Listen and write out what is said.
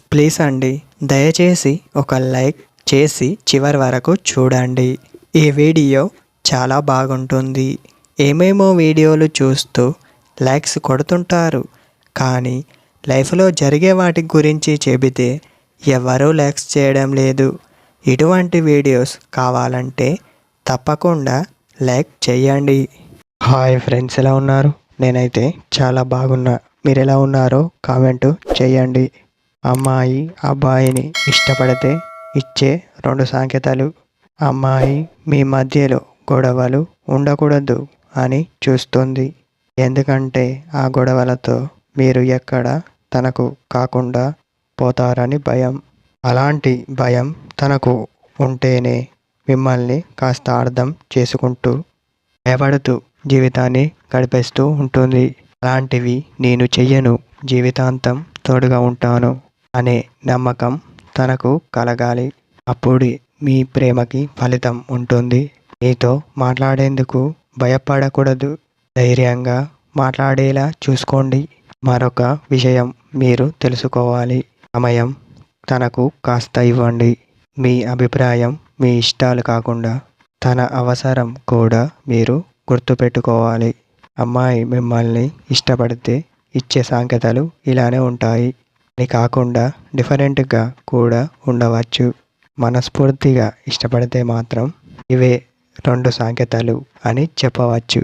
Please అండి, దయచేసి ఒక లైక్ చేసి చివరి వరకు చూడండి. ఈ వీడియో చాలా బాగుంటుంది. ఏమేమో వీడియోలు చూస్తూ లైక్స్ కొడుతుంటారు, కానీ లైఫ్లో జరిగే వాటి గురించి చెబితే ఎవరూ లైక్స్ చేయడం లేదు. ఇటువంటి వీడియోస్ కావాలంటే తప్పకుండా లైక్ చేయండి. హాయ్ ఫ్రెండ్స్, ఎలా ఉన్నారు? నేనైతే చాలా బాగున్నా. మీరు ఎలా ఉన్నారో కామెంటు చేయండి. అమ్మాయి అబ్బాయిని ఇష్టపడితే ఇచ్చే 2 సంకేతాలు. అమ్మాయి మీ మధ్యలో గొడవలు ఉండకూడదు అని చూస్తుంది. ఎందుకంటే ఆ గొడవలతో మీరు ఎక్కడ తనకు కాకుండా పోతారని భయం. అలాంటి భయం తనకు ఉంటేనే మిమ్మల్ని కాస్త అర్థం చేసుకుంటూ భయపడుతూ జీవితాన్ని గడిపేస్తూ ఉంటుంది. అలాంటివి నేను చెయ్యను, జీవితాంతం తోడుగా ఉంటాను అనే నమ్మకం తనకు కలగాలి. అప్పుడు మీ ప్రేమకి ఫలితం ఉంటుంది. మీతో మాట్లాడేందుకు భయపడకూడదు, ధైర్యంగా మాట్లాడేలా చూసుకోండి. మరొక విషయం మీరు తెలుసుకోవాలి. సమయం తనకు కాస్త ఇవ్వండి. మీ అభిప్రాయం, మీ ఇష్టాలు కాకుండా తన అవసరం కూడా మీరు గుర్తుపెట్టుకోవాలి. అమ్మాయి మిమ్మల్ని ఇష్టపడితే ఇచ్చే సంకేతాలు ఇలానే ఉంటాయి అని కాకుండా డిఫరెంట్గా కూడా ఉండవచ్చు. మనస్ఫూర్తిగా ఇష్టపడితే మాత్రం ఇవే 2 సంకేతాలు అని చెప్పవచ్చు.